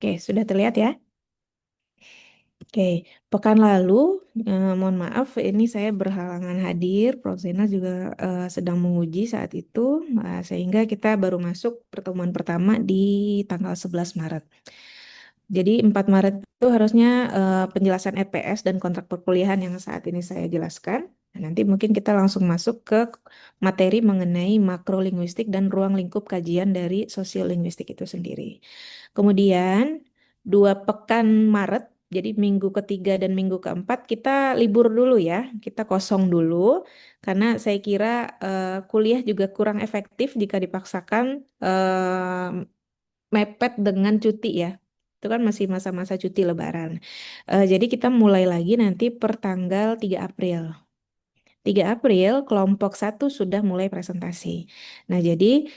Oke, sudah terlihat ya? Oke, pekan lalu, mohon maaf, ini saya berhalangan hadir. Prof. Zainal juga sedang menguji saat itu, sehingga kita baru masuk pertemuan pertama di tanggal 11 Maret. Jadi 4 Maret itu harusnya penjelasan RPS dan kontrak perkuliahan yang saat ini saya jelaskan. Nah, nanti mungkin kita langsung masuk ke materi mengenai makrolinguistik dan ruang lingkup kajian dari sosiolinguistik itu sendiri. Kemudian 2 pekan Maret, jadi minggu ketiga dan minggu keempat kita libur dulu ya, kita kosong dulu karena saya kira kuliah juga kurang efektif jika dipaksakan mepet dengan cuti ya. Itu kan masih masa-masa cuti Lebaran. Jadi kita mulai lagi nanti per tanggal 3 April. 3 April kelompok satu sudah mulai presentasi. Nah, jadi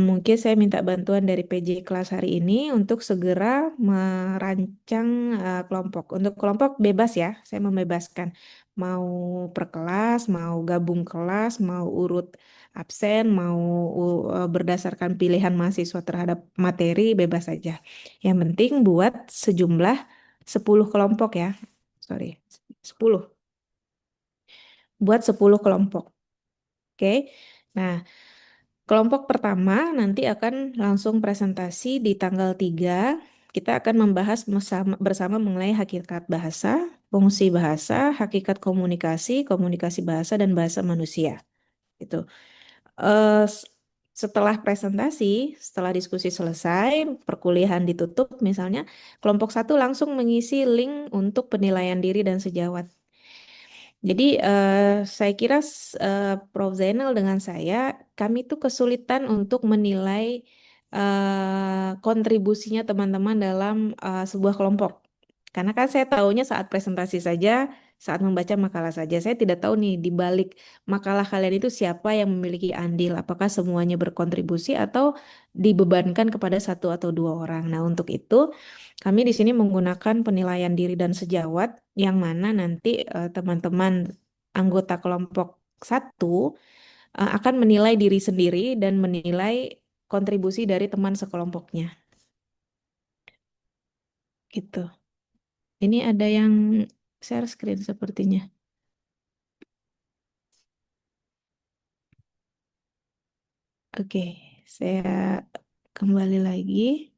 mungkin saya minta bantuan dari PJ kelas hari ini untuk segera merancang kelompok. Untuk kelompok bebas ya, saya membebaskan. Mau per kelas, mau gabung kelas, mau urut absen, mau berdasarkan pilihan mahasiswa terhadap materi, bebas saja. Yang penting buat sejumlah 10 kelompok ya. Sorry, 10 buat 10 kelompok. Oke. Nah, kelompok pertama nanti akan langsung presentasi di tanggal 3. Kita akan membahas bersama mengenai hakikat bahasa, fungsi bahasa, hakikat komunikasi, komunikasi bahasa, dan bahasa manusia. Itu. Setelah presentasi, setelah diskusi selesai, perkuliahan ditutup misalnya, kelompok satu langsung mengisi link untuk penilaian diri dan sejawat. Jadi saya kira Prof. Zainal dengan saya, kami tuh kesulitan untuk menilai kontribusinya teman-teman dalam sebuah kelompok. Karena kan saya tahunya saat presentasi saja, saat membaca makalah saja. Saya tidak tahu nih di balik makalah kalian itu siapa yang memiliki andil. Apakah semuanya berkontribusi atau dibebankan kepada satu atau dua orang. Nah, untuk itu kami di sini menggunakan penilaian diri dan sejawat yang mana nanti teman-teman anggota kelompok satu akan menilai diri sendiri dan menilai kontribusi dari teman sekelompoknya. Gitu. Ini ada yang share screen sepertinya. Oke, saya kembali lagi.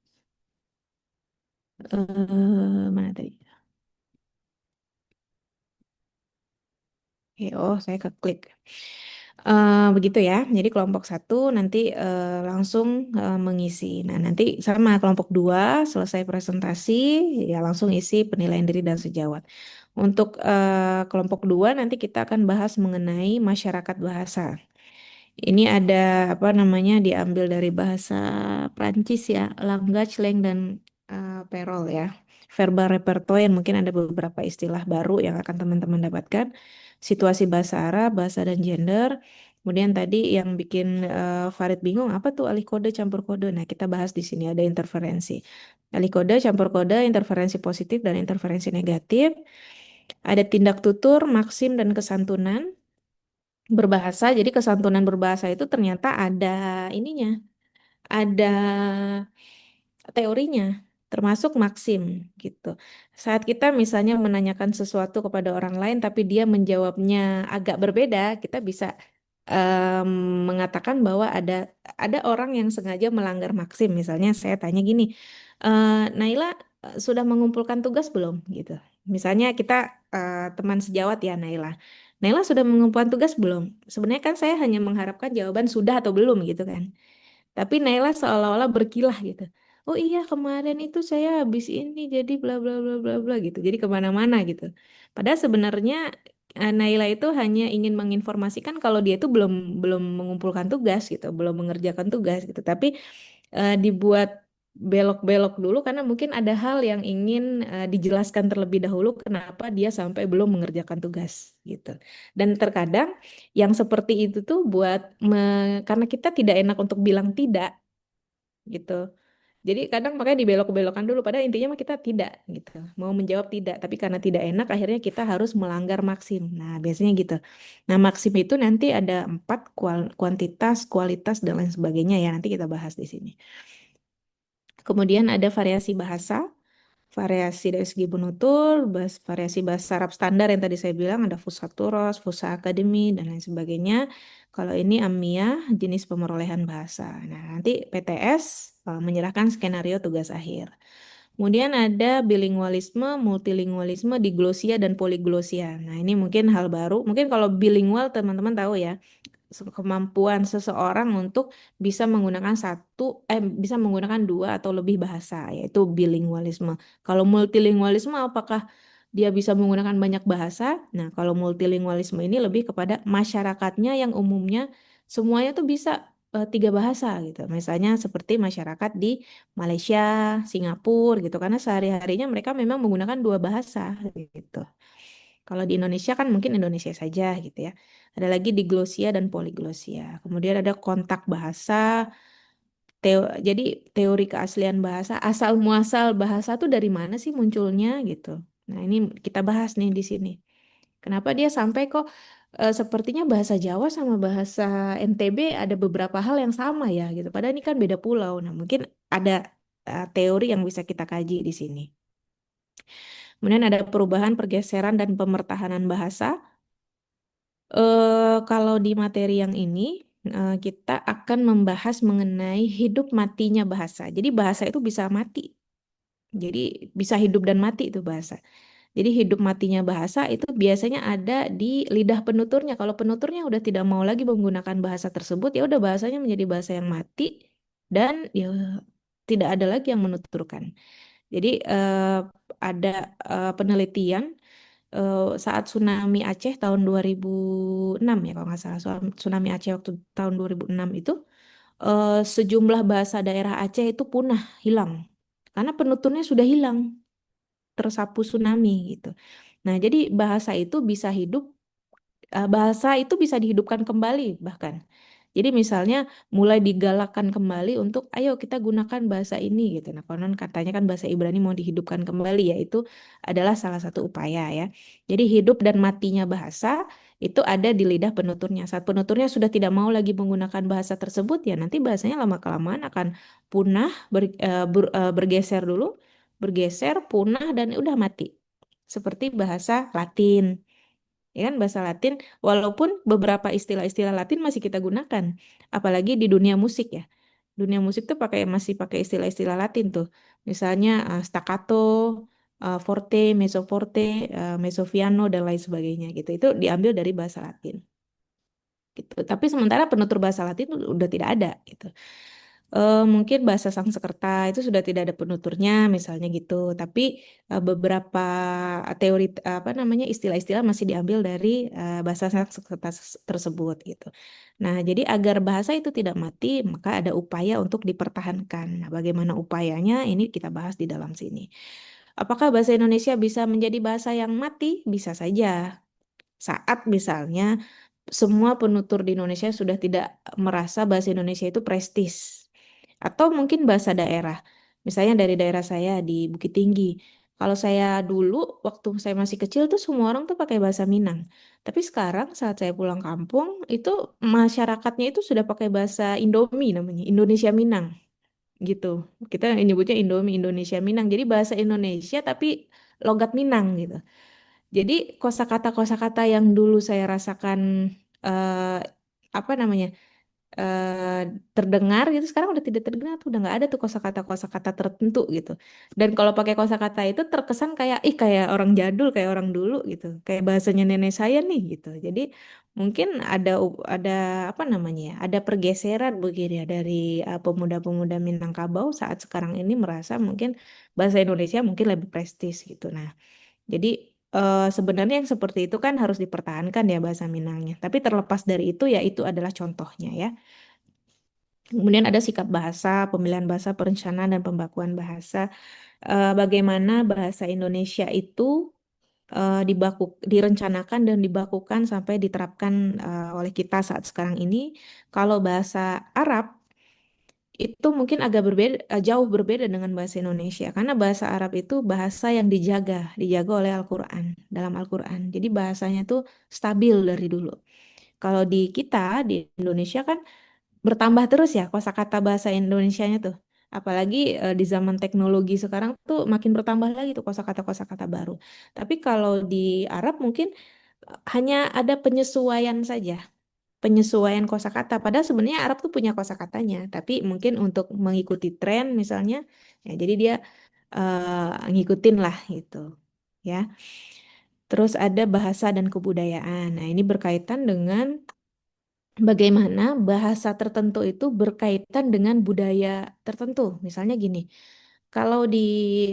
Mana tadi? Oke, oh saya keklik. Begitu ya. Jadi kelompok satu nanti langsung mengisi. Nah, nanti sama kelompok dua selesai presentasi ya langsung isi penilaian diri dan sejawat. Untuk kelompok dua nanti kita akan bahas mengenai masyarakat bahasa. Ini ada apa namanya diambil dari bahasa Prancis ya, langage, lang dan parole ya. Verbal repertoire mungkin ada beberapa istilah baru yang akan teman-teman dapatkan. Situasi bahasa Arab, bahasa dan gender. Kemudian tadi yang bikin Farid bingung apa tuh alih kode campur kode. Nah, kita bahas di sini ada interferensi. Alih kode, campur kode, interferensi positif dan interferensi negatif. Ada tindak tutur, maksim dan kesantunan berbahasa. Jadi kesantunan berbahasa itu ternyata ada ininya, ada teorinya, termasuk maksim gitu. Saat kita misalnya menanyakan sesuatu kepada orang lain, tapi dia menjawabnya agak berbeda, kita bisa em, mengatakan bahwa ada orang yang sengaja melanggar maksim. Misalnya saya tanya gini, Naila sudah mengumpulkan tugas belum? Gitu. Misalnya kita teman sejawat ya Naila. Naila sudah mengumpulkan tugas belum? Sebenarnya kan saya hanya mengharapkan jawaban sudah atau belum gitu kan. Tapi Naila seolah-olah berkilah gitu. Oh iya kemarin itu saya habis ini jadi bla bla bla bla bla gitu. Jadi kemana-mana gitu. Padahal sebenarnya Naila itu hanya ingin menginformasikan kalau dia itu belum belum mengumpulkan tugas gitu, belum mengerjakan tugas gitu. Tapi dibuat belok-belok dulu karena mungkin ada hal yang ingin dijelaskan terlebih dahulu kenapa dia sampai belum mengerjakan tugas gitu. Dan terkadang yang seperti itu tuh karena kita tidak enak untuk bilang tidak gitu. Jadi kadang makanya dibelok-belokkan dulu padahal intinya mah kita tidak gitu. Mau menjawab tidak, tapi karena tidak enak akhirnya kita harus melanggar maksim. Nah, biasanya gitu. Nah, maksim itu nanti ada 4 kuantitas, kualitas dan lain sebagainya ya. Nanti kita bahas di sini. Kemudian ada variasi bahasa, variasi dari segi penutur, variasi bahasa Arab standar yang tadi saya bilang ada Fushat Turos, Fusha Akademi, dan lain sebagainya. Kalau ini Amiyah, jenis pemerolehan bahasa. Nah, nanti PTS menyerahkan skenario tugas akhir. Kemudian ada bilingualisme, multilingualisme, diglosia, dan poliglosia. Nah, ini mungkin hal baru. Mungkin kalau bilingual teman-teman tahu ya, kemampuan seseorang untuk bisa menggunakan dua atau lebih bahasa, yaitu bilingualisme. Kalau multilingualisme, apakah dia bisa menggunakan banyak bahasa? Nah, kalau multilingualisme ini lebih kepada masyarakatnya yang umumnya semuanya tuh bisa tiga bahasa gitu. Misalnya seperti masyarakat di Malaysia, Singapura gitu, karena sehari-harinya mereka memang menggunakan dua bahasa gitu. Kalau di Indonesia kan mungkin Indonesia saja gitu ya. Ada lagi diglosia dan poliglosia. Kemudian ada kontak bahasa. Jadi teori keaslian bahasa, asal muasal bahasa tuh dari mana sih munculnya gitu. Nah, ini kita bahas nih di sini. Kenapa dia sampai kok sepertinya bahasa Jawa sama bahasa NTB ada beberapa hal yang sama ya gitu. Padahal ini kan beda pulau. Nah, mungkin ada teori yang bisa kita kaji di sini. Kemudian ada perubahan, pergeseran, dan pemertahanan bahasa. Kalau di materi yang ini, kita akan membahas mengenai hidup matinya bahasa. Jadi bahasa itu bisa mati. Jadi bisa hidup dan mati itu bahasa. Jadi hidup matinya bahasa itu biasanya ada di lidah penuturnya. Kalau penuturnya udah tidak mau lagi menggunakan bahasa tersebut, ya udah bahasanya menjadi bahasa yang mati dan ya tidak ada lagi yang menuturkan. Jadi ada penelitian saat tsunami Aceh tahun 2006 ya kalau nggak salah, tsunami Aceh waktu tahun 2006 itu sejumlah bahasa daerah Aceh itu punah, hilang. Karena penuturnya sudah hilang, tersapu tsunami gitu. Nah, jadi bahasa itu bisa dihidupkan kembali bahkan. Jadi misalnya mulai digalakkan kembali untuk ayo kita gunakan bahasa ini gitu. Nah, konon katanya kan bahasa Ibrani mau dihidupkan kembali ya itu adalah salah satu upaya ya. Jadi hidup dan matinya bahasa itu ada di lidah penuturnya. Saat penuturnya sudah tidak mau lagi menggunakan bahasa tersebut ya nanti bahasanya lama-kelamaan akan punah, bergeser dulu, bergeser, punah dan udah mati. Seperti bahasa Latin. Ya kan bahasa Latin, walaupun beberapa istilah-istilah Latin masih kita gunakan, apalagi di dunia musik ya. Dunia musik tuh masih pakai istilah-istilah Latin tuh. Misalnya staccato, forte, mezzo forte, mezzo piano dan lain sebagainya gitu. Itu diambil dari bahasa Latin gitu. Tapi sementara penutur bahasa Latin udah tidak ada gitu. Mungkin bahasa Sanskerta itu sudah tidak ada penuturnya misalnya gitu. Tapi beberapa teori apa namanya istilah-istilah masih diambil dari bahasa Sanskerta tersebut gitu. Nah, jadi agar bahasa itu tidak mati, maka ada upaya untuk dipertahankan. Nah, bagaimana upayanya? Ini kita bahas di dalam sini. Apakah bahasa Indonesia bisa menjadi bahasa yang mati? Bisa saja. Saat misalnya semua penutur di Indonesia sudah tidak merasa bahasa Indonesia itu prestis. Atau mungkin bahasa daerah. Misalnya dari daerah saya di Bukit Tinggi. Kalau saya dulu, waktu saya masih kecil tuh semua orang tuh pakai bahasa Minang. Tapi sekarang saat saya pulang kampung, itu masyarakatnya itu sudah pakai bahasa Indomie namanya, Indonesia Minang gitu. Kita nyebutnya Indomie, Indonesia Minang. Jadi bahasa Indonesia tapi logat Minang gitu. Jadi kosakata-kosakata yang dulu saya rasakan eh, apa namanya eh, terdengar gitu sekarang udah tidak terdengar tuh udah nggak ada tuh kosakata-kosakata tertentu gitu. Dan kalau pakai kosakata itu terkesan kayak kayak orang jadul kayak orang dulu gitu, kayak bahasanya nenek saya nih gitu. Jadi mungkin ada apa namanya ya, ada pergeseran begini ya dari pemuda-pemuda Minangkabau saat sekarang ini merasa mungkin bahasa Indonesia mungkin lebih prestis gitu. Nah, jadi sebenarnya yang seperti itu kan harus dipertahankan ya bahasa Minangnya. Tapi terlepas dari itu ya itu adalah contohnya ya. Kemudian ada sikap bahasa, pemilihan bahasa, perencanaan dan pembakuan bahasa. Bagaimana bahasa Indonesia itu direncanakan dan dibakukan sampai diterapkan oleh kita saat sekarang ini. Kalau bahasa Arab itu mungkin agak berbeda, jauh berbeda dengan bahasa Indonesia karena bahasa Arab itu bahasa yang dijaga oleh Al-Quran, dalam Al-Quran. Jadi bahasanya tuh stabil dari dulu. Kalau di kita di Indonesia kan bertambah terus ya kosakata bahasa Indonesianya tuh. Apalagi di zaman teknologi sekarang tuh makin bertambah lagi tuh kosakata-kosakata baru. Tapi kalau di Arab mungkin hanya ada penyesuaian saja, penyesuaian kosakata. Padahal sebenarnya Arab tuh punya kosakatanya, tapi mungkin untuk mengikuti tren misalnya, ya jadi dia ngikutin lah gitu. Ya. Terus ada bahasa dan kebudayaan. Nah, ini berkaitan dengan bagaimana bahasa tertentu itu berkaitan dengan budaya tertentu. Misalnya gini, kalau di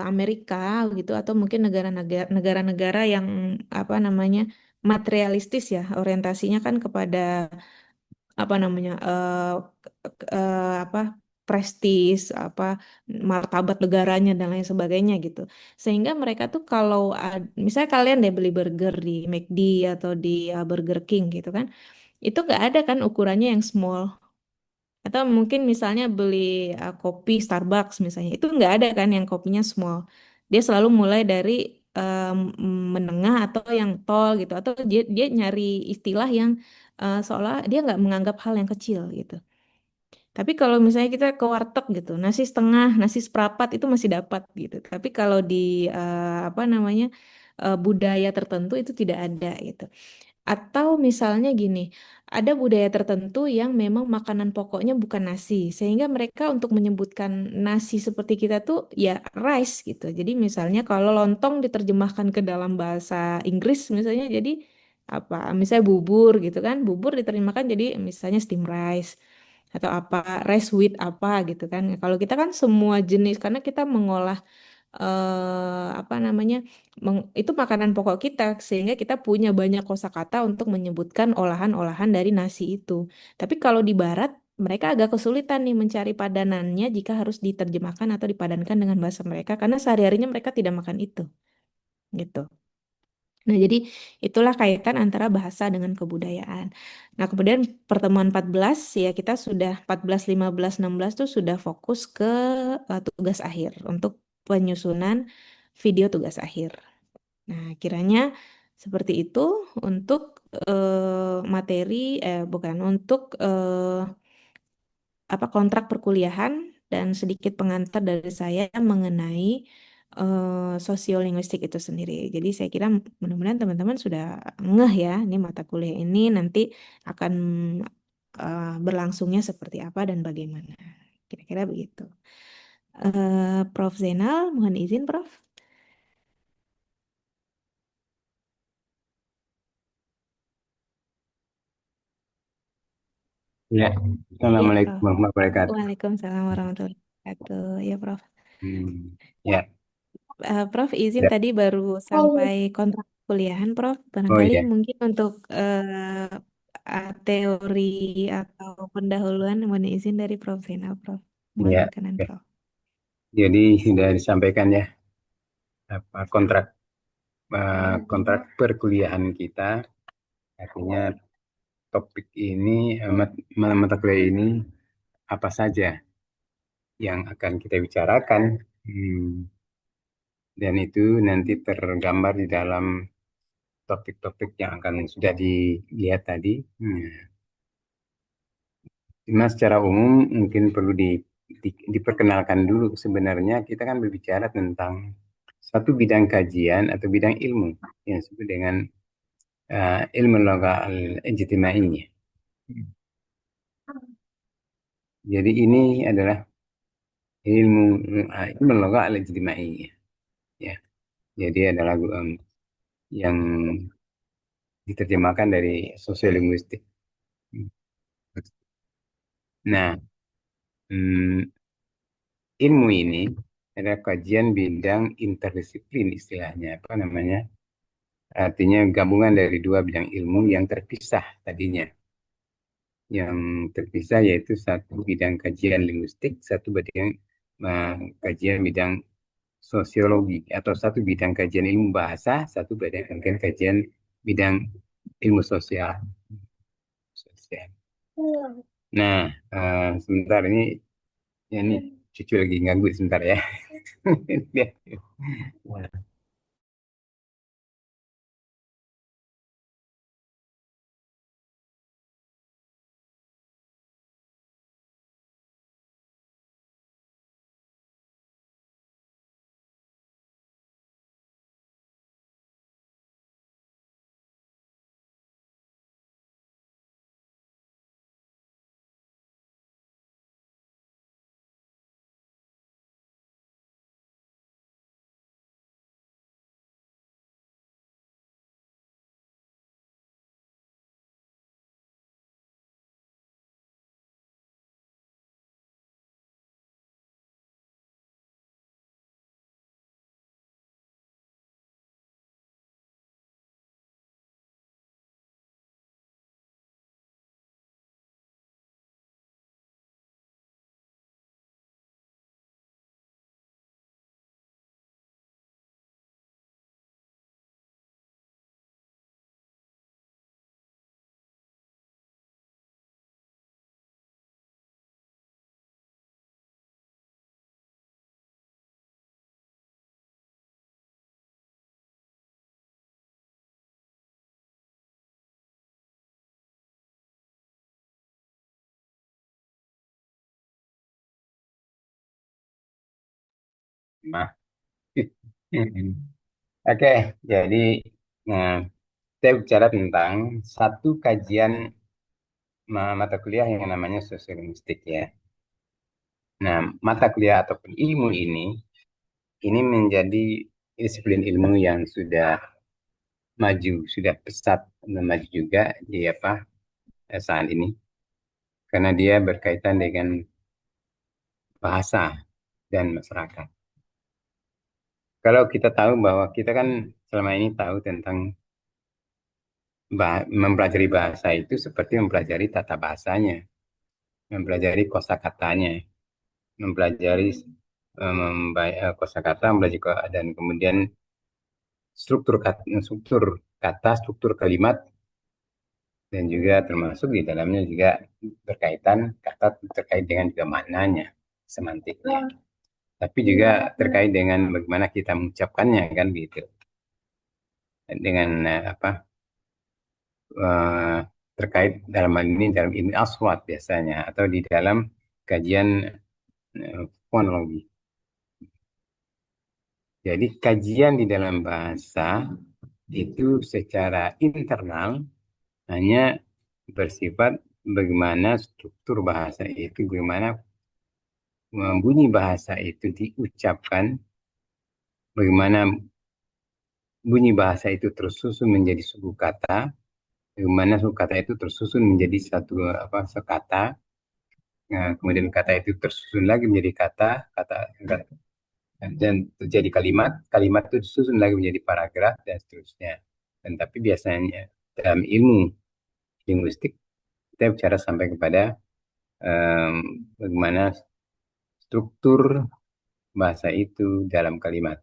Amerika gitu atau mungkin negara-negara yang apa namanya materialistis ya, orientasinya kan kepada apa namanya apa prestis, apa martabat negaranya dan lain sebagainya gitu. Sehingga mereka tuh kalau misalnya kalian deh beli burger di McD atau di Burger King gitu kan, itu nggak ada kan ukurannya yang small. Atau mungkin misalnya beli kopi Starbucks misalnya, itu nggak ada kan yang kopinya small. Dia selalu mulai dari menengah atau yang tall gitu. Atau dia dia nyari istilah yang seolah dia nggak menganggap hal yang kecil gitu. Tapi kalau misalnya kita ke warteg gitu, nasi setengah, nasi seperempat itu masih dapat gitu. Tapi kalau di apa namanya budaya tertentu itu tidak ada gitu. Atau misalnya gini, ada budaya tertentu yang memang makanan pokoknya bukan nasi, sehingga mereka untuk menyebutkan nasi seperti kita tuh ya rice gitu. Jadi misalnya kalau lontong diterjemahkan ke dalam bahasa Inggris misalnya jadi apa? Misalnya bubur gitu kan, bubur diterjemahkan jadi misalnya steam rice atau apa rice with apa gitu kan. Kalau kita kan semua jenis karena kita mengolah apa namanya itu makanan pokok kita sehingga kita punya banyak kosakata untuk menyebutkan olahan-olahan dari nasi itu. Tapi kalau di barat mereka agak kesulitan nih mencari padanannya jika harus diterjemahkan atau dipadankan dengan bahasa mereka karena sehari-harinya mereka tidak makan itu gitu. Nah, jadi itulah kaitan antara bahasa dengan kebudayaan. Nah, kemudian pertemuan 14 ya kita sudah 14, 15, 16 tuh sudah fokus ke tugas akhir untuk penyusunan video tugas akhir. Nah, kiranya seperti itu untuk materi bukan untuk apa kontrak perkuliahan dan sedikit pengantar dari saya mengenai sosiolinguistik itu sendiri. Jadi saya kira mudah-mudahan teman-teman sudah ngeh ya, ini mata kuliah ini nanti akan berlangsungnya seperti apa dan bagaimana. Kira-kira begitu. Prof. Zainal, mohon izin, Prof. Ya, Iya, Assalamualaikum Prof. warahmatullahi wabarakatuh. Waalaikumsalam warahmatullahi wabarakatuh. Ya, Prof. Ya, Prof, izin ya. tadi baru sampai kontrak kuliahan, Prof. Oh Barangkali iya, mungkin untuk teori atau pendahuluan mohon izin dari Prof. Zainal, Prof. Mohon ya. berkenan, Oke. Prof. Jadi sudah disampaikan ya apa kontrak perkuliahan kita. Artinya topik ini mata kuliah ini apa saja yang akan kita bicarakan. Dan itu nanti tergambar di dalam topik-topik yang akan sudah dilihat tadi. Cuma secara umum mungkin perlu diperkenalkan dulu. Sebenarnya kita kan berbicara tentang satu bidang kajian atau bidang ilmu yang disebut dengan ilmu logha al-ijtimaiyah. Jadi ini adalah ilmu logha al-ijtimaiyah. Ya, jadi adalah yang diterjemahkan dari sosiolinguistik. Nah, hmm, ilmu ini adalah kajian bidang interdisiplin istilahnya apa namanya? Artinya gabungan dari dua bidang ilmu yang terpisah tadinya. Yang terpisah yaitu satu bidang kajian linguistik, satu bidang eh, kajian bidang sosiologi, atau satu bidang kajian ilmu bahasa, satu bidang kajian bidang ilmu sosial. Sosial. Nah, sebentar ini, ya ini cucu lagi ganggu sebentar ya. Nah, oke, jadi nah, saya bicara tentang satu kajian mata kuliah yang namanya sosiolinguistik ya. Nah, mata kuliah ataupun ilmu ini menjadi disiplin ilmu yang sudah maju, sudah pesat maju juga di apa saat ini, karena dia berkaitan dengan bahasa dan masyarakat. Kalau kita tahu bahwa kita kan selama ini tahu tentang mempelajari bahasa itu seperti mempelajari tata bahasanya, mempelajari kosakatanya, mempelajari kosakata, dan kemudian struktur kata, struktur kalimat, dan juga termasuk di dalamnya juga berkaitan kata terkait dengan juga maknanya, semantiknya. Tapi juga terkait dengan bagaimana kita mengucapkannya kan gitu. Dengan eh, terkait dalam hal ini dalam ilmu aswat biasanya atau di dalam kajian fonologi. Jadi kajian di dalam bahasa itu secara internal hanya bersifat bagaimana struktur bahasa itu, bagaimana bunyi bahasa itu diucapkan, bagaimana bunyi bahasa itu tersusun menjadi suku kata, bagaimana suku kata itu tersusun menjadi satu sekata. Nah, kemudian kata itu tersusun lagi menjadi kata dan terjadi kalimat, kalimat itu disusun lagi menjadi paragraf dan seterusnya. Dan tapi biasanya dalam ilmu linguistik kita bicara sampai kepada bagaimana struktur bahasa itu dalam kalimat.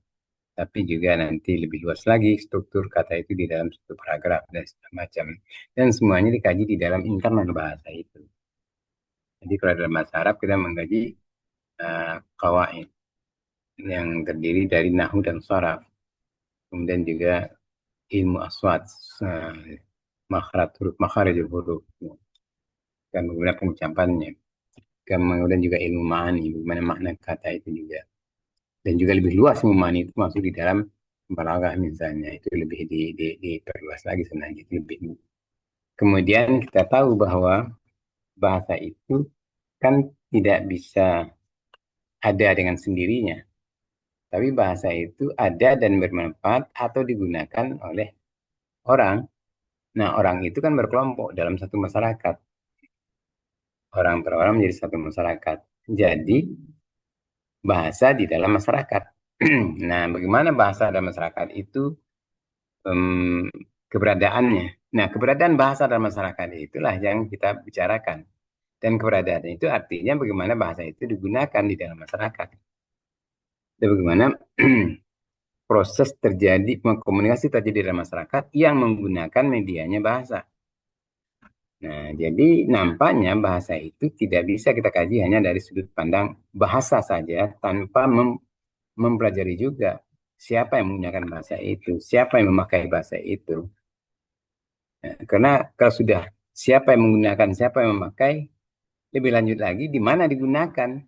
Tapi juga nanti lebih luas lagi struktur kata itu di dalam satu paragraf dan segala macam. Dan semuanya dikaji di dalam internal bahasa itu. Jadi kalau dalam bahasa Arab kita mengkaji kawaid yang terdiri dari nahu dan sharaf. Kemudian juga ilmu aswat, makharijul huruf, dan bagaimana pengucapannya. Kemudian juga ilmu ma'ani, bagaimana makna kata itu juga. Dan juga lebih luas ilmu ma'ani itu masuk di dalam balaghah misalnya. Itu lebih diperluas lagi sebenarnya. Itu lebih. Kemudian kita tahu bahwa bahasa itu kan tidak bisa ada dengan sendirinya. Tapi bahasa itu ada dan bermanfaat atau digunakan oleh orang. Nah, orang itu kan berkelompok dalam satu masyarakat. Orang per orang menjadi satu masyarakat. Jadi, bahasa di dalam masyarakat. Nah, bagaimana bahasa dalam masyarakat itu keberadaannya. Nah, keberadaan bahasa dalam masyarakat itulah yang kita bicarakan. Dan keberadaan itu artinya bagaimana bahasa itu digunakan di dalam masyarakat. Dan bagaimana proses terjadi, komunikasi terjadi dalam masyarakat yang menggunakan medianya bahasa. Nah, jadi nampaknya bahasa itu tidak bisa kita kaji hanya dari sudut pandang bahasa saja tanpa mempelajari juga siapa yang menggunakan bahasa itu, siapa yang memakai bahasa itu. Nah, karena kalau sudah siapa yang menggunakan, siapa yang memakai, lebih lanjut lagi di mana digunakan.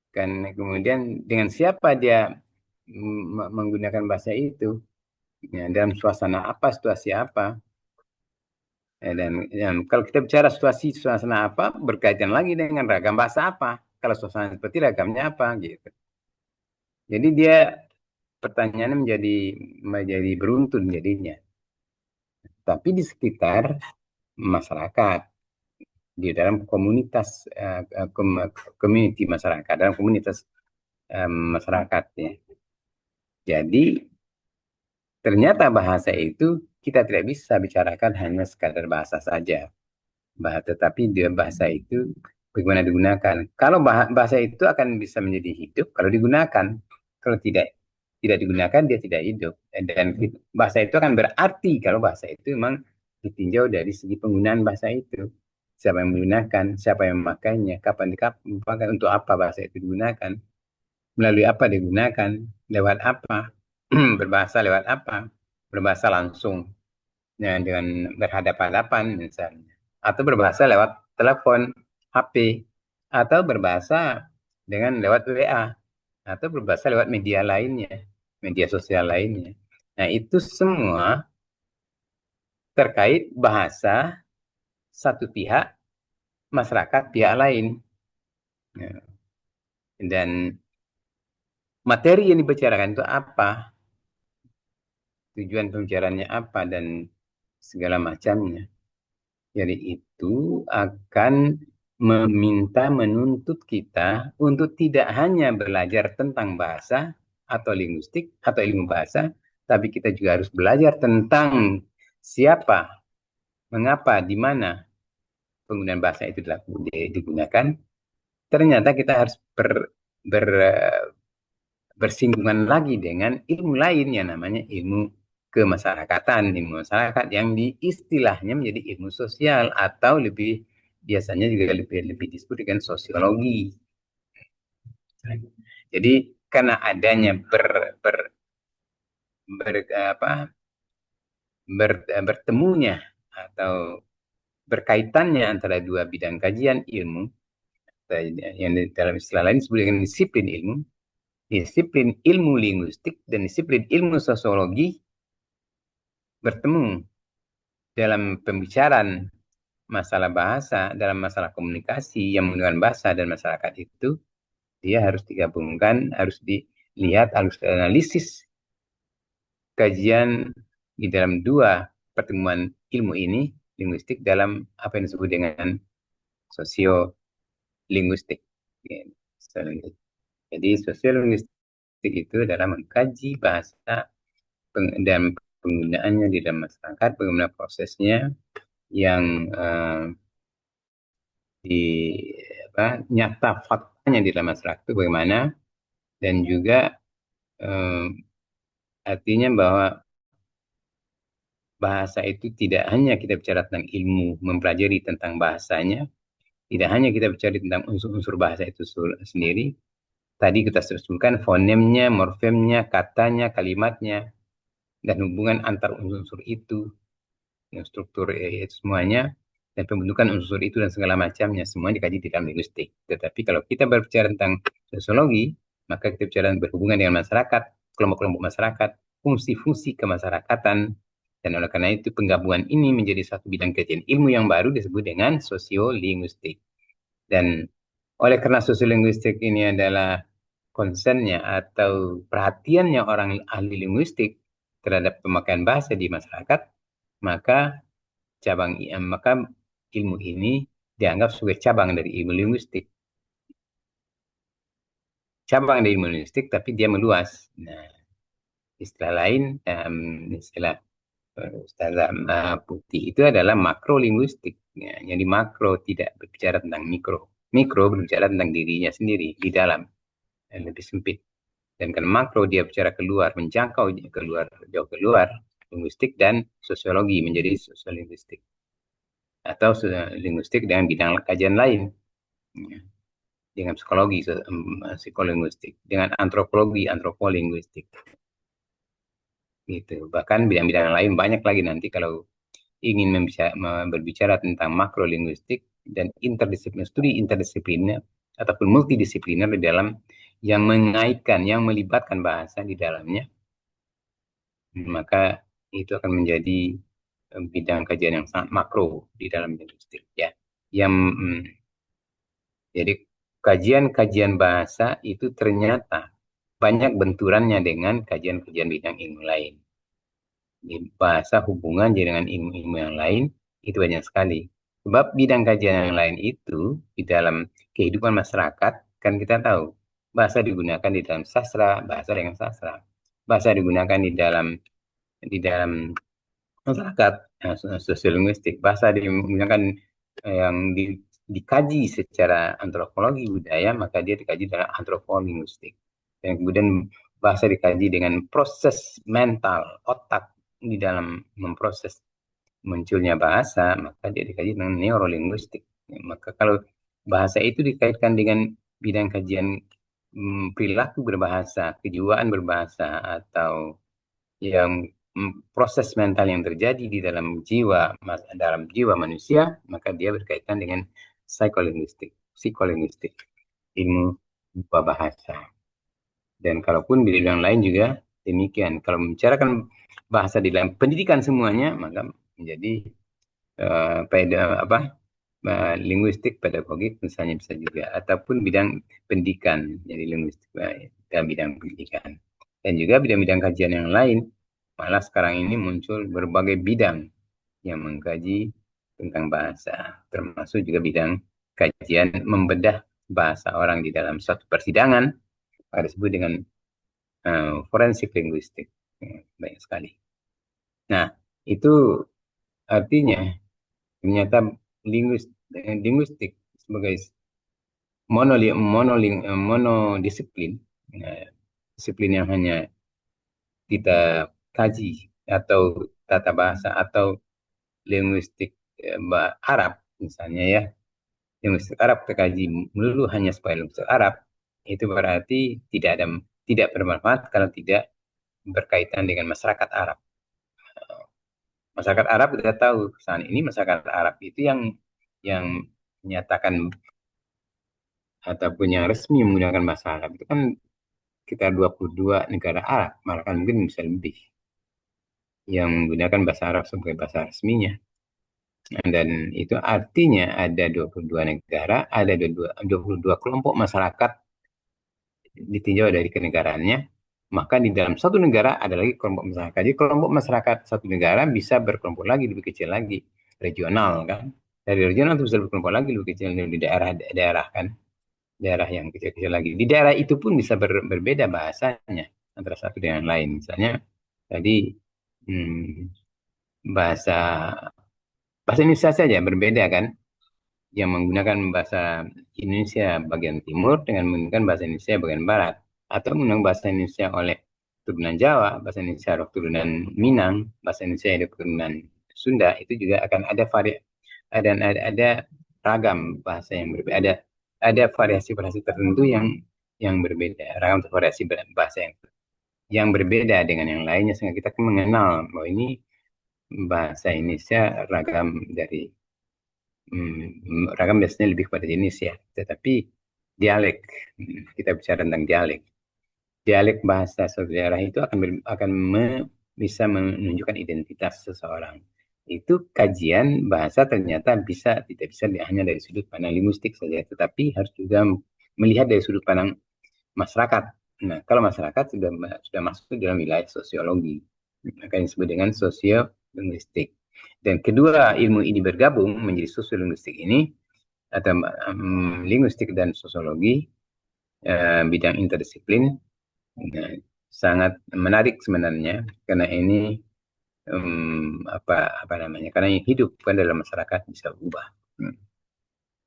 Kan kemudian dengan siapa dia menggunakan bahasa itu, ya, dalam suasana apa, situasi apa. Dan kalau kita bicara situasi suasana apa, berkaitan lagi dengan ragam bahasa apa. Kalau suasana seperti ragamnya apa, gitu. Jadi dia pertanyaannya menjadi beruntun jadinya. Tapi di sekitar masyarakat, di dalam komunitas, community masyarakat, dalam komunitas masyarakat ya. Jadi ternyata bahasa itu kita tidak bisa bicarakan hanya sekadar bahasa saja. Tetapi dia bahasa itu bagaimana digunakan. Kalau bahasa itu akan bisa menjadi hidup kalau digunakan. Kalau tidak digunakan dia tidak hidup. Dan bahasa itu akan berarti kalau bahasa itu memang ditinjau dari segi penggunaan bahasa itu. Siapa yang menggunakan, siapa yang memakainya, kapan dipakai, untuk apa bahasa itu digunakan, melalui apa digunakan, lewat apa, berbahasa lewat apa, berbahasa langsung ya, dengan berhadapan-hadapan misalnya, atau berbahasa lewat telepon, HP, atau berbahasa dengan lewat WA. atau berbahasa lewat media lainnya, media sosial lainnya. Nah, itu semua terkait bahasa satu pihak, masyarakat pihak lain. Ya. Dan materi yang dibicarakan itu apa, tujuan pembicaraannya apa, dan segala macamnya. Jadi itu akan menuntut kita untuk tidak hanya belajar tentang bahasa atau linguistik atau ilmu bahasa, tapi kita juga harus belajar tentang siapa, mengapa, di mana penggunaan bahasa itu digunakan. Ternyata kita harus ber, bersinggungan lagi dengan ilmu lain yang namanya ilmu kemasyarakatan, ilmu masyarakat yang istilahnya menjadi ilmu sosial atau lebih biasanya juga lebih disebut dengan sosiologi. Jadi karena adanya ber, apa, bertemunya atau berkaitannya antara dua bidang kajian ilmu yang dalam istilah lain disebut dengan disiplin ilmu, disiplin ilmu linguistik dan disiplin ilmu sosiologi bertemu dalam pembicaraan masalah bahasa, dalam masalah komunikasi yang menggunakan bahasa dan masyarakat itu, dia harus digabungkan, harus dilihat, harus analisis kajian di dalam dua pertemuan ilmu ini, linguistik dalam apa yang disebut dengan sosiolinguistik. Jadi sosiolinguistik itu adalah mengkaji bahasa dan penggunaannya di dalam masyarakat, bagaimana prosesnya yang di nyata faktanya di dalam masyarakat itu bagaimana, dan juga eh, artinya bahwa bahasa itu tidak hanya kita bicara tentang ilmu, mempelajari tentang bahasanya, tidak hanya kita bicara tentang unsur-unsur bahasa itu sendiri. Tadi kita sebutkan fonemnya, morfemnya, katanya, kalimatnya, dan hubungan antar unsur-unsur itu, yang struktur itu semuanya, dan pembentukan unsur itu dan segala macamnya, semua dikaji di dalam linguistik. Tetapi kalau kita berbicara tentang sosiologi, maka kita bicara berhubungan dengan masyarakat, kelompok-kelompok masyarakat, fungsi-fungsi kemasyarakatan, dan oleh karena itu penggabungan ini menjadi satu bidang kajian ilmu yang baru disebut dengan sosiolinguistik. Dan oleh karena sosiolinguistik ini adalah concernnya atau perhatiannya orang ahli linguistik terhadap pemakaian bahasa di masyarakat, maka maka ilmu ini dianggap sebagai cabang dari ilmu linguistik. Cabang dari ilmu linguistik, tapi dia meluas. Nah, istilah lain, istilah Ustazah Putih itu adalah makrolinguistik. Ya, jadi makro tidak berbicara tentang mikro. Mikro berbicara tentang dirinya sendiri di dalam, lebih sempit. Dan kan makro dia bicara keluar, menjangkau keluar, jauh keluar, linguistik dan sosiologi menjadi sosiolinguistik. Atau linguistik dengan bidang kajian lain. Ya, dengan psikologi, psikolinguistik, dengan antropologi, antropolinguistik. Gitu. Bahkan bidang-bidang lain banyak lagi nanti kalau ingin berbicara tentang makrolinguistik dan interdisipliner, studi interdisipliner ataupun multidisipliner di dalam yang mengaitkan, yang melibatkan bahasa di dalamnya, maka itu akan menjadi bidang kajian yang sangat makro di dalam linguistik, ya. Yang jadi kajian-kajian bahasa itu ternyata banyak benturannya dengan kajian-kajian bidang ilmu lain. Di bahasa hubungan dengan ilmu-ilmu yang lain itu banyak sekali. Sebab bidang kajian yang lain itu di dalam kehidupan masyarakat, kan kita tahu bahasa digunakan di dalam sastra, bahasa dengan sastra. Bahasa digunakan di dalam masyarakat, sosiolinguistik. Bahasa digunakan yang dikaji secara antropologi budaya, maka dia dikaji dalam antropolinguistik. Dan kemudian bahasa dikaji dengan proses mental, otak di dalam memproses munculnya bahasa, maka dia dikaji dengan neurolinguistik. Maka kalau bahasa itu dikaitkan dengan bidang kajian perilaku berbahasa, kejiwaan berbahasa, atau yang proses mental yang terjadi di dalam jiwa manusia, maka dia berkaitan dengan psikolinguistik, ilmu bahasa. Dan kalaupun di bidang lain juga demikian. Kalau membicarakan bahasa di dalam pendidikan semuanya, maka menjadi linguistik pedagogik misalnya bisa juga, ataupun bidang pendidikan, jadi linguistik dalam bidang pendidikan. Dan juga bidang-bidang kajian yang lain, malah sekarang ini muncul berbagai bidang yang mengkaji tentang bahasa, termasuk juga bidang kajian membedah bahasa orang di dalam suatu persidangan, ada disebut dengan forensik linguistik. Banyak sekali. Nah, itu artinya ternyata linguistik sebagai monodisiplin, eh, disiplin yang hanya kita kaji, atau tata bahasa, atau linguistik Arab misalnya ya, linguistik Arab kita kaji melulu hanya sebagai linguistik Arab, itu berarti tidak bermanfaat kalau tidak berkaitan dengan masyarakat Arab. Masyarakat Arab kita tahu saat ini masyarakat Arab itu yang menyatakan ataupun yang resmi menggunakan bahasa Arab itu kan sekitar 22 negara Arab, malah kan mungkin bisa lebih yang menggunakan bahasa Arab sebagai bahasa resminya. Dan itu artinya ada 22 negara, ada 22 kelompok masyarakat ditinjau dari kenegaraannya. Maka di dalam satu negara ada lagi kelompok masyarakat. Jadi kelompok masyarakat satu negara bisa berkelompok lagi, lebih kecil lagi, regional kan. Dari regional itu bisa berkelompok lagi, lebih kecil di daerah-daerah kan. Daerah yang kecil-kecil lagi. Di daerah itu pun bisa berbeda bahasanya antara satu dengan lain. Misalnya tadi hmm, bahasa bahasa Indonesia saja berbeda kan, yang menggunakan bahasa Indonesia bagian timur dengan menggunakan bahasa Indonesia bagian barat, atau menggunakan bahasa Indonesia oleh keturunan Jawa, bahasa Indonesia oleh keturunan Minang, bahasa Indonesia oleh keturunan Sunda, itu juga akan ada ada ragam bahasa yang berbeda, ada variasi-variasi tertentu yang berbeda, ragam variasi bahasa yang berbeda dengan yang lainnya, sehingga kita mengenal bahwa ini bahasa Indonesia ragam biasanya lebih pada jenis ya, tetapi dialek, kita bicara tentang dialek. Dialek bahasa suatu daerah itu bisa menunjukkan identitas seseorang. Itu kajian bahasa ternyata tidak bisa hanya dari sudut pandang linguistik saja, tetapi harus juga melihat dari sudut pandang masyarakat. Nah, kalau masyarakat sudah masuk dalam wilayah sosiologi, maka yang disebut dengan sosiolinguistik. Dan kedua ilmu ini bergabung menjadi sosiolinguistik ini, atau linguistik dan sosiologi, bidang interdisiplin. Nah, sangat menarik sebenarnya karena ini apa namanya? Karena yang hidup kan dalam masyarakat bisa berubah.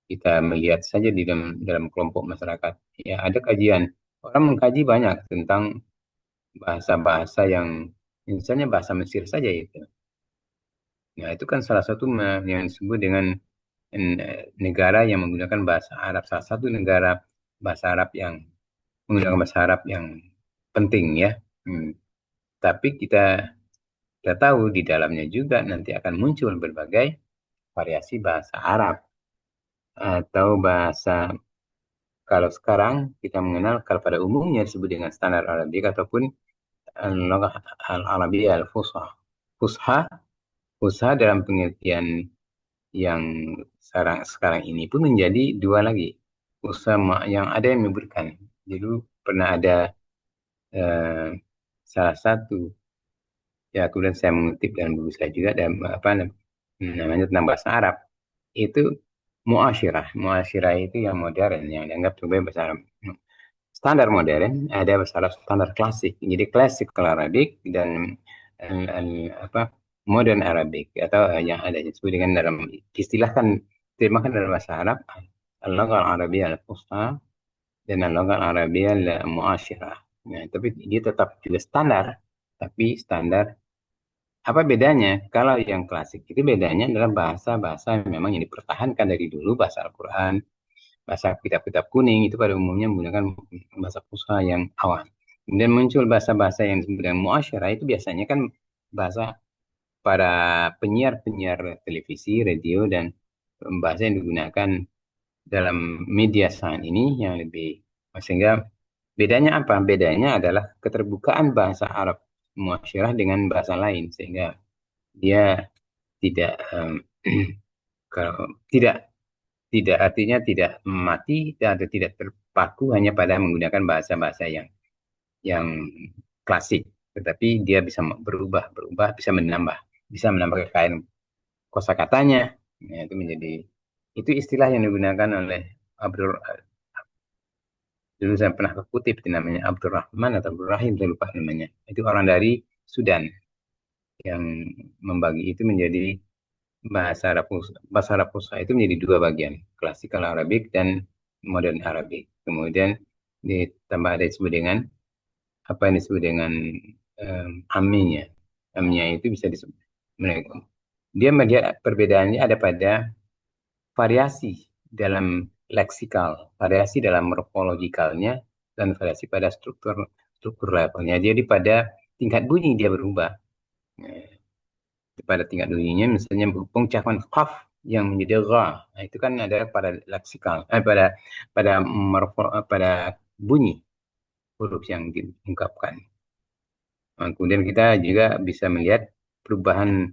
Kita melihat saja di dalam kelompok masyarakat, ya ada kajian, orang mengkaji banyak tentang bahasa-bahasa yang misalnya bahasa Mesir saja itu. Nah, itu kan salah satu yang disebut dengan negara yang menggunakan bahasa Arab, salah satu negara bahasa Arab yang menggunakan bahasa Arab yang penting ya. Tapi kita tahu di dalamnya juga nanti akan muncul berbagai variasi bahasa Arab, atau bahasa, kalau sekarang kita mengenal, kalau pada umumnya disebut dengan standar Arabik ataupun Al-Lughah Al-Arabiyah Al-Fusha. Fusha, Fusha dalam pengertian yang sekarang ini pun menjadi dua lagi. Fusha yang ada yang menyebutkan. Jadi pernah ada eh, salah satu, ya kemudian saya mengutip dalam buku saya juga, dan apa namanya tentang bahasa Arab, itu muasyirah. Muasyirah itu yang modern, yang dianggap sebagai bahasa Arab standar modern, ada bahasa Arab standar klasik. Jadi classical Arabic dan apa modern Arabic, atau yang ada disebut dengan dalam istilahkan terjemahkan dalam bahasa Arab al-Lughah al-Arabiyyah al-Fusha dan al-Lughah al-Arabiyyah al-Muasyirah. Nah, tapi dia tetap juga standar, tapi standar. Apa bedanya? Kalau yang klasik itu bedanya adalah bahasa-bahasa yang memang yang dipertahankan dari dulu, bahasa Al-Quran, bahasa kitab-kitab kuning itu pada umumnya menggunakan bahasa Fusha yang awam. Kemudian muncul bahasa-bahasa yang disebut dengan muasyarah, itu biasanya kan bahasa para penyiar-penyiar televisi, radio, dan bahasa yang digunakan dalam media saat ini yang lebih, sehingga Bedanya apa? Bedanya adalah keterbukaan bahasa Arab muasyirah dengan bahasa lain, sehingga dia tidak kalau tidak tidak artinya tidak mati atau tidak terpaku hanya pada menggunakan bahasa-bahasa yang klasik, tetapi dia bisa berubah, berubah, bisa menambah kekayaan kosakatanya. Ya, itu menjadi itu istilah yang digunakan oleh Abdul dulu saya pernah kutip namanya Abdurrahman atau Abdurrahim, saya lupa namanya. Itu orang dari Sudan yang membagi itu menjadi bahasa Arab Fusha itu menjadi dua bagian, klasikal Arabik dan modern Arabik. Kemudian ditambah ada disebut dengan apa yang disebut dengan aminya. Aminya itu bisa disebut mereka. Dia melihat perbedaannya ada pada variasi dalam leksikal, variasi dalam morfologikalnya, dan variasi pada struktur struktur levelnya. Jadi pada tingkat bunyi dia berubah. Nah, pada tingkat bunyinya misalnya pengucapan qaf yang menjadi ra. Nah, itu kan ada pada leksikal, pada pada bunyi huruf yang diungkapkan. Nah, kemudian kita juga bisa melihat perubahan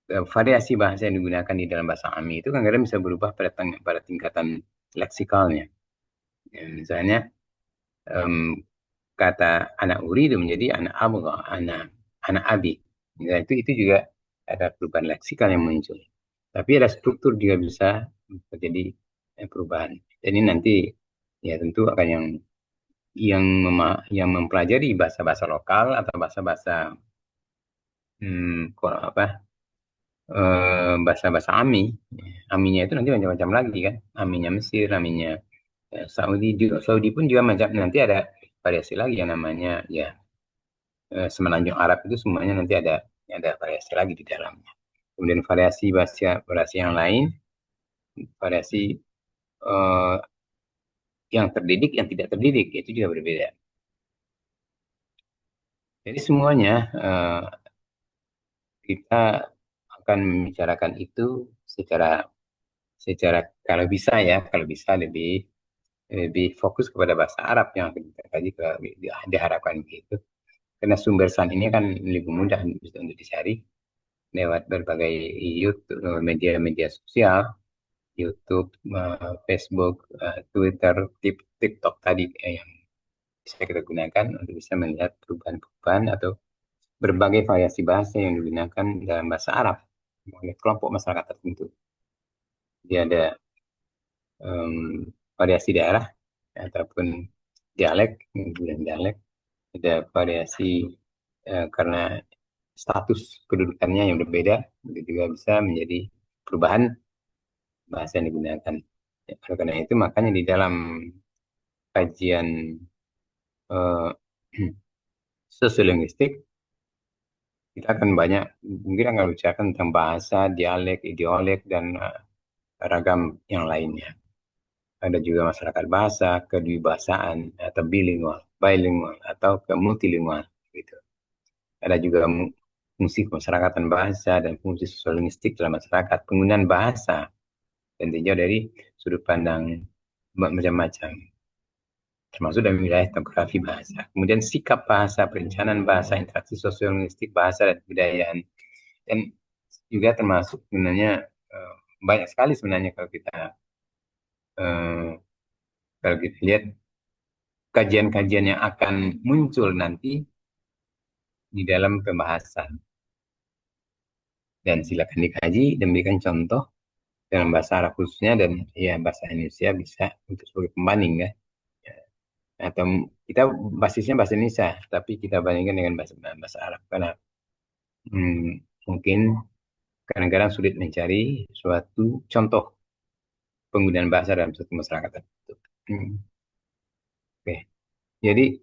variasi bahasa yang digunakan di dalam bahasa Ami itu kan kadang bisa berubah pada tingkatan leksikalnya. Ya, misalnya em, kata anak uridu menjadi anak abgha, anak abi. Ya, itu juga ada perubahan leksikal yang muncul. Tapi ada struktur juga bisa terjadi perubahan. Dan ini nanti ya tentu akan yang mempelajari bahasa-bahasa lokal atau bahasa-bahasa apa bahasa-bahasa Ami. Aminya itu nanti macam-macam lagi kan. Aminya Mesir, aminya Saudi juga. Saudi pun juga macam nanti ada variasi lagi yang namanya ya Semenanjung Arab itu semuanya nanti ada variasi lagi di dalamnya. Kemudian variasi bahasa variasi yang lain, variasi eh, yang terdidik, yang tidak terdidik itu juga berbeda. Jadi semuanya kita akan membicarakan itu secara secara kalau bisa lebih fokus kepada bahasa Arab yang akan kita kaji kalau diharapkan gitu. Karena sumber sound ini kan lebih mudah untuk dicari lewat berbagai YouTube, media-media sosial, YouTube, Facebook, Twitter, TikTok tadi yang bisa kita gunakan untuk bisa melihat perubahan-perubahan atau berbagai variasi bahasa yang digunakan dalam bahasa Arab oleh kelompok masyarakat tertentu. Jadi ada em, variasi daerah ataupun dialek, kemudian dialek, ada variasi karena status kedudukannya yang berbeda, itu juga bisa menjadi perubahan bahasa yang digunakan. Ya, oleh karena itu makanya di dalam kajian eh, sosiolinguistik kita akan banyak mungkin akan bicarakan tentang bahasa, dialek, ideolek dan ragam yang lainnya. Ada juga masyarakat bahasa, kedewibahasaan atau bilingual atau ke multilingual gitu. Ada juga fungsi kemasyarakatan bahasa dan fungsi sosiolinguistik dalam masyarakat, penggunaan bahasa dan tinjau dari sudut pandang macam-macam, termasuk dalam wilayah topografi bahasa. Kemudian sikap bahasa, perencanaan bahasa, interaksi sosiolinguistik bahasa dan kebudayaan, dan juga termasuk sebenarnya banyak sekali sebenarnya eh, kalau kita lihat kajian-kajian yang akan muncul nanti di dalam pembahasan. Dan silakan dikaji dan berikan contoh dalam bahasa Arab khususnya dan ya bahasa Indonesia bisa untuk sebagai pembanding ya. Atau kita basisnya bahasa Indonesia, tapi kita bandingkan dengan bahasa bahasa Arab karena mungkin kadang-kadang sulit mencari suatu contoh penggunaan bahasa dalam suatu masyarakat tertentu. Oke, jadi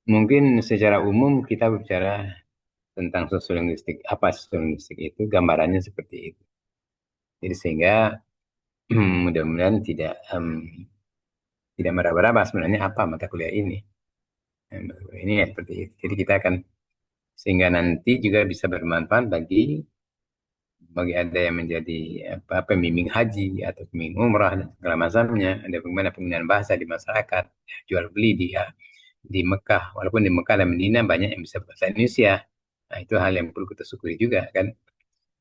mungkin secara umum kita bicara tentang sosiolinguistik. Apa sosiolinguistik itu? Gambarannya seperti itu. Jadi sehingga mudah-mudahan tidak meraba-raba sebenarnya apa mata kuliah ini. Mata kuliah ini ya seperti itu. Jadi kita akan sehingga nanti juga bisa bermanfaat bagi bagi ada yang menjadi apa pembimbing haji atau pembimbing umrah dan segala macamnya, ada bagaimana penggunaan bahasa di masyarakat, ya, jual beli dia di Mekah, walaupun di Mekah dan Medina banyak yang bisa bahasa Indonesia. Nah, itu hal yang perlu kita syukuri juga kan.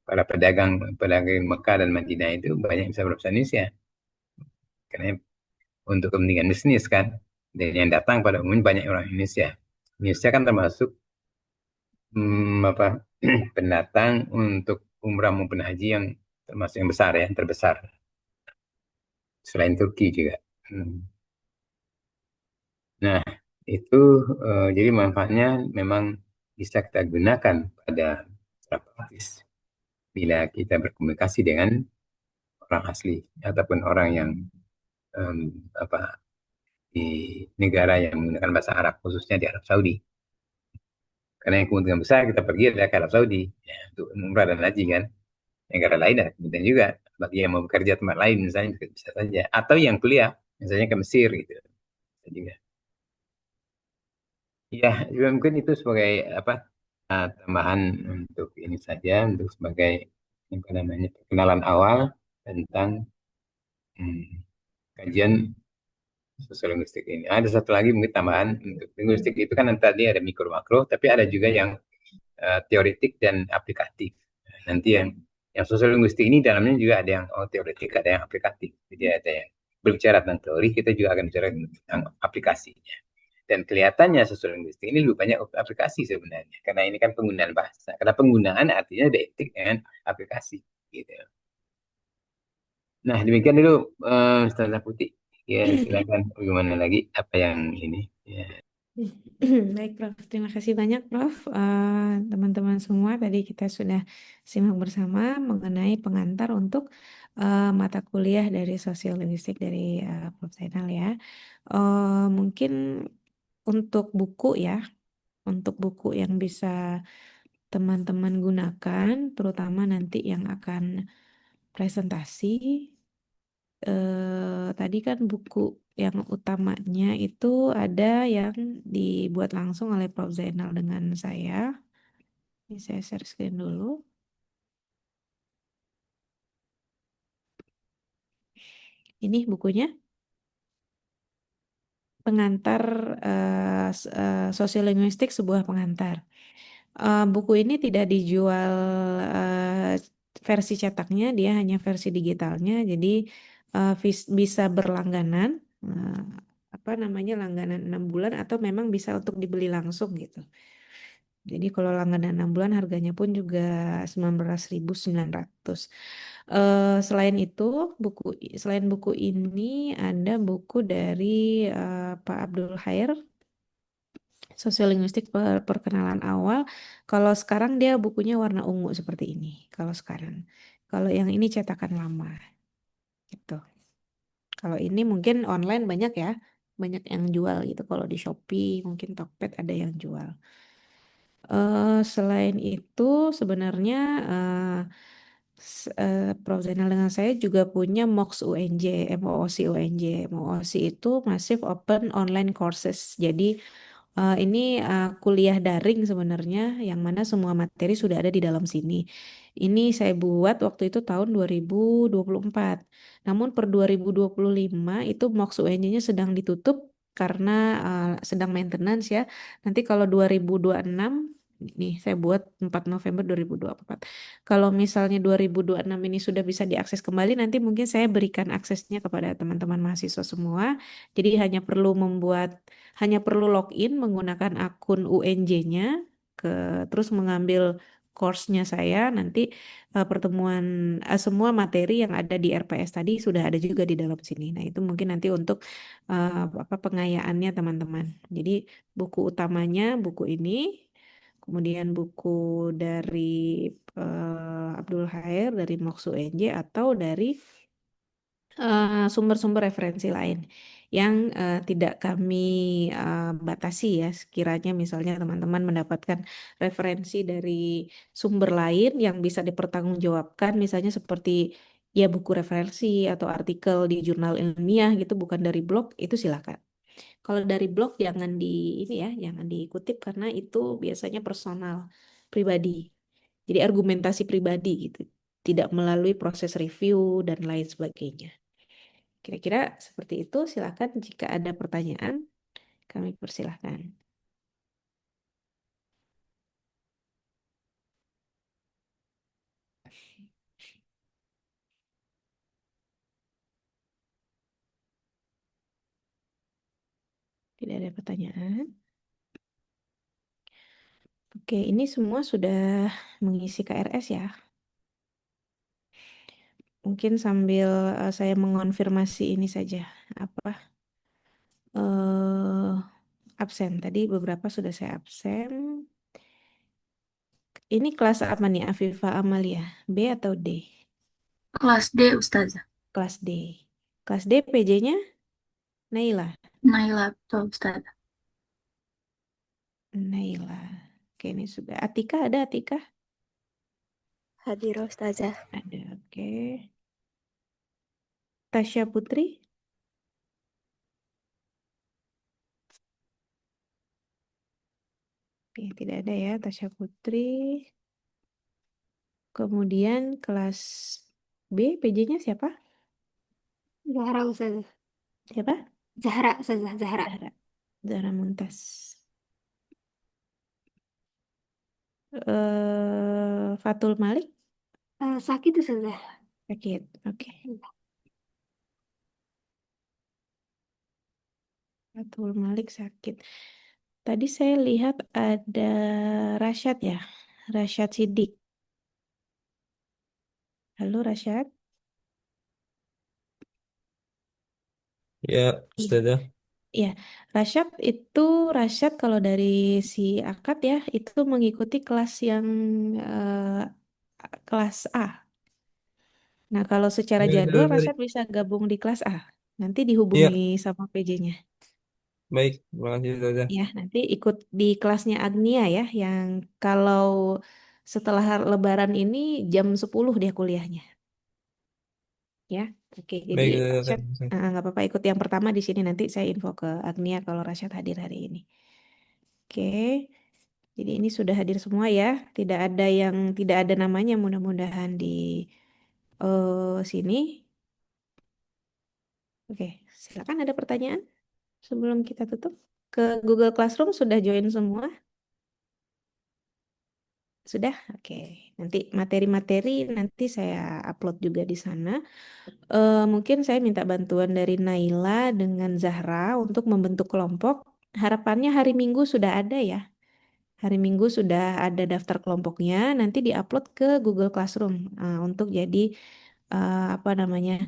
Para pedagang pedagang Mekah dan Madinah itu banyak yang bisa berbahasa Indonesia karena untuk kepentingan bisnis kan. Dan yang datang pada umumnya banyak orang Indonesia. Indonesia kan termasuk apa pendatang untuk umrah maupun haji yang termasuk yang besar ya, yang terbesar selain Turki juga. Hmm. Nah, itu jadi manfaatnya memang bisa kita gunakan pada secara praktis bila kita berkomunikasi dengan orang asli ataupun orang yang em, apa di negara yang menggunakan bahasa Arab khususnya di Arab Saudi. Karena yang kemungkinan besar kita pergi adalah ke Arab Saudi ya, untuk umrah dan haji kan. Negara lain ada kemungkinan juga bagi yang mau bekerja tempat lain misalnya bisa saja atau yang kuliah misalnya ke Mesir gitu bisa juga. Ya, juga mungkin itu sebagai apa tambahan untuk ini saja untuk sebagai apa namanya perkenalan awal tentang hmm, kajian sosial linguistik ini. Ada satu lagi mungkin tambahan untuk linguistik itu kan tadi ada mikro makro, tapi ada juga yang teoritik dan aplikatif. Nanti yang sosial linguistik ini dalamnya juga ada yang teoritik, ada yang aplikatif. Jadi ada yang berbicara tentang teori, kita juga akan bicara tentang aplikasinya. Dan kelihatannya sosial linguistik ini lebih banyak aplikasi sebenarnya, karena ini kan penggunaan bahasa. Karena penggunaan artinya identik dengan aplikasi. Gitu. Nah, demikian dulu Ustazah Putih. Ya, silakan bagaimana lagi apa yang ini. Ya. Baik, Prof. Terima kasih banyak, Prof. Teman-teman semua, tadi kita sudah simak bersama mengenai pengantar untuk mata kuliah dari sosiolinguistik dari Prof. Zainal ya. Mungkin untuk buku ya, untuk buku yang bisa teman-teman gunakan, terutama nanti yang akan presentasi. Tadi kan buku yang utamanya itu ada yang dibuat langsung oleh Prof. Zainal dengan saya. Ini saya share screen dulu. Ini bukunya, pengantar sosiolinguistik sebuah pengantar. Buku ini tidak dijual eh, versi cetaknya, dia hanya versi digitalnya. Jadi bisa berlangganan, eh, apa namanya langganan 6 bulan atau memang bisa untuk dibeli langsung gitu. Jadi kalau langganan 6 bulan harganya pun juga 19.900. Selain itu, selain buku ini ada buku dari Pak Abdul Khair, Sosiolinguistik Perkenalan Awal. Kalau sekarang dia bukunya warna ungu seperti ini. Kalau sekarang. Kalau yang ini cetakan lama gitu. Kalau ini mungkin online banyak ya. Banyak yang jual gitu. Kalau di Shopee mungkin Tokped ada yang jual. Selain itu sebenarnya Prof. Zainal dengan saya juga punya MOOC UNJ, MOOC UNJ. MOOC itu Massive Open Online Courses. Jadi ini kuliah daring sebenarnya yang mana semua materi sudah ada di dalam sini. Ini saya buat waktu itu tahun 2024. Namun per 2025 itu MOOC UNJ-nya sedang ditutup karena sedang maintenance ya. Nanti kalau 2026 nih saya buat 4 November 2024. Kalau misalnya 2026 ini sudah bisa diakses kembali, nanti mungkin saya berikan aksesnya kepada teman-teman mahasiswa semua. Jadi hanya perlu login menggunakan akun UNJ-nya ke terus mengambil course-nya saya nanti pertemuan semua materi yang ada di RPS tadi sudah ada juga di dalam sini. Nah, itu mungkin nanti untuk apa pengayaannya teman-teman. Jadi buku utamanya buku ini, kemudian buku dari Abdul Khair dari Moksu UNJ atau dari sumber-sumber referensi lain yang tidak kami batasi ya. Sekiranya misalnya teman-teman mendapatkan referensi dari sumber lain yang bisa dipertanggungjawabkan, misalnya seperti ya buku referensi atau artikel di jurnal ilmiah gitu, bukan dari blog, itu silakan. Kalau dari blog jangan di ini ya, jangan dikutip karena itu biasanya personal, pribadi. Jadi argumentasi pribadi gitu. tidak melalui proses review dan lain sebagainya. Kira-kira seperti itu. Silakan jika ada pertanyaan, kami persilahkan. Tidak ada pertanyaan. Oke, ini semua sudah mengisi KRS ya. Mungkin sambil saya mengonfirmasi ini saja. Apa? eh Absen. Tadi beberapa sudah saya absen. Ini kelas apa nih, Afifa Amalia? B atau D? Kelas D, Ustazah. Kelas D. Kelas D PJ-nya Naila. Naila, betul, Ustazah. Naila. Oke, ini sudah. Atika ada Atika? Hadir Ustazah. Ada. Oke. Tasya Putri? Oke, tidak ada ya Tasya Putri. Kemudian kelas B PJ-nya siapa? Zahra Ustazah. Siapa? Zahra Ustazah, Zahra. Zahra. Zahra Muntas. Fatul Malik Sakit Ustazah. sakit. Oke. Fatul Malik sakit. Tadi saya lihat ada Rasyad ya. Rasyad Sidik. Halo Rasyad. Ya, Iya. Ustazah. Iya. Rasyad kalau dari si Akad ya itu mengikuti kelas yang kelas A. Nah, kalau secara Ya, jadwal dari. Rasyad bisa gabung di kelas A. Nanti dihubungi Ya, sama PJ-nya. baik. Terima kasih, Ustazah. Ya, nanti ikut di kelasnya Agnia ya, yang kalau setelah Lebaran ini jam 10 dia kuliahnya. Ya, oke. Jadi Baik, Ustazah. Rasyad, Terima kasih. nggak apa-apa ikut yang pertama di sini. Nanti saya info ke Agnia kalau Rasyad hadir hari ini. Oke, jadi ini sudah hadir semua ya. Tidak ada namanya mudah-mudahan di sini. Oke, silakan ada pertanyaan sebelum kita tutup. Ke Google Classroom sudah join semua? Sudah? Oke. Nanti materi-materi nanti saya upload juga di sana. Mungkin saya minta bantuan dari Naila dengan Zahra untuk membentuk kelompok. Harapannya hari Minggu sudah ada ya. Hari Minggu sudah ada daftar kelompoknya. Nanti diupload ke Google Classroom untuk jadi apa namanya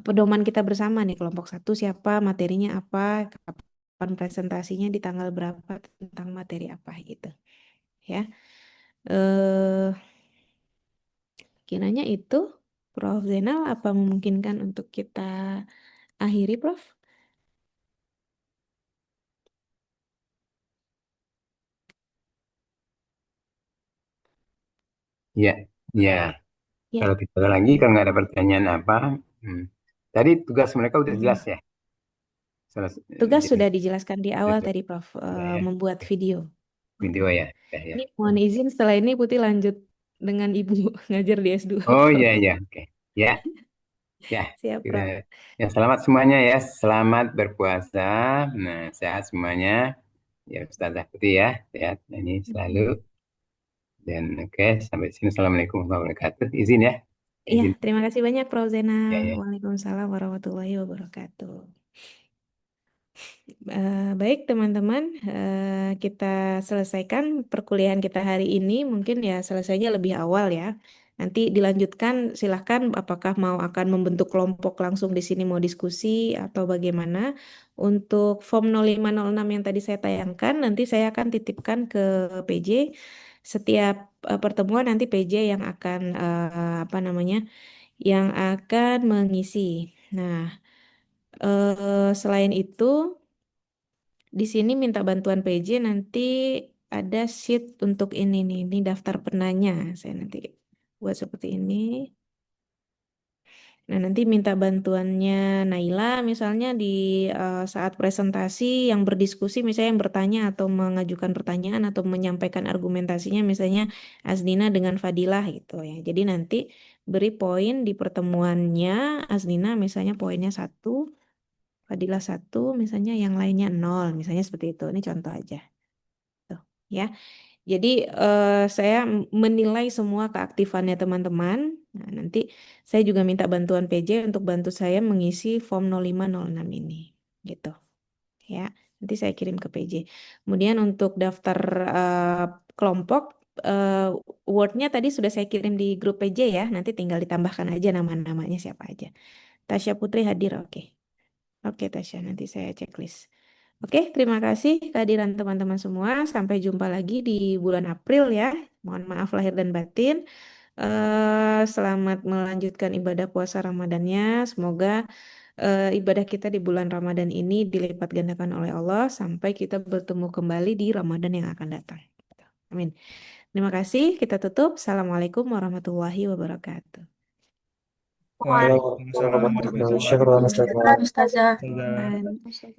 pedoman kita bersama nih. Kelompok satu siapa, materinya apa, kapan presentasinya di tanggal berapa tentang materi apa gitu. Ya. Eh Kiranya itu, Prof. Zainal, apa memungkinkan untuk kita akhiri, Prof? Ya, ya. Ya, Kalau kita lagi, kalau nggak ada pertanyaan apa, hmm. Tadi tugas mereka udah jelas mm-mm. ya. Salah, Tugas jadi sudah dijelaskan di awal itu tadi, Prof. udah ya. Membuat Oke. video. Video ya, udah ya. Ini mohon izin setelah ini Putih lanjut dengan Ibu ngajar di S2, Oh Prof. iya iya, oke. Ya, ya. Siap, Kita, Prof. ya selamat semuanya ya. Selamat berpuasa. Nah, sehat semuanya. Ya, Ustazah Putih ya. Sehat ini selalu. Mm-mm. Dan oke, sampai sini. Assalamualaikum warahmatullahi wabarakatuh. Izin ya. Iya, Izin. terima kasih banyak, Prof. Zainal. Ya, ya. Waalaikumsalam warahmatullahi wabarakatuh. Baik teman-teman, kita selesaikan perkuliahan kita hari ini. Mungkin ya selesainya lebih awal ya. Nanti dilanjutkan, silahkan apakah mau akan membentuk kelompok langsung di sini mau diskusi atau bagaimana. Untuk form 0506 yang tadi saya tayangkan, nanti saya akan titipkan ke PJ. Setiap pertemuan nanti PJ yang akan apa namanya, yang akan mengisi. Nah, selain itu. Di sini minta bantuan PJ nanti ada sheet untuk ini daftar penanya. Saya nanti buat seperti ini. Nah, nanti minta bantuannya Naila misalnya di saat presentasi yang berdiskusi, misalnya yang bertanya atau mengajukan pertanyaan atau menyampaikan argumentasinya misalnya Azdina dengan Fadilah gitu ya. Jadi nanti beri poin di pertemuannya Azdina misalnya poinnya 1, Fadilah 1, misalnya yang lainnya 0, misalnya seperti itu. Ini contoh aja. Tuh, ya. Jadi saya menilai semua keaktifannya teman-teman. Nah, nanti saya juga minta bantuan PJ untuk bantu saya mengisi form 0506 ini. Gitu. Ya, nanti saya kirim ke PJ. Kemudian untuk daftar eh, kelompok eh, Word-nya tadi sudah saya kirim di grup PJ ya. Nanti tinggal ditambahkan aja nama-namanya siapa aja. Tasya Putri hadir, oke. Oke, Tasya, nanti saya checklist. Oke, terima kasih kehadiran teman-teman semua. Sampai jumpa lagi di bulan April ya. Mohon maaf lahir dan batin. Selamat melanjutkan ibadah puasa Ramadannya. Semoga ibadah kita di bulan Ramadan ini dilipat gandakan oleh Allah sampai kita bertemu kembali di Ramadan yang akan datang. Amin. Terima kasih. Kita tutup. Assalamualaikum warahmatullahi wabarakatuh. Waalaikumsalam Waalaikumsalam warahmatullahi warahmatullahi wabarakatuh. wabarakatuh. Ustazah. Ustazah. Dan Ustazah.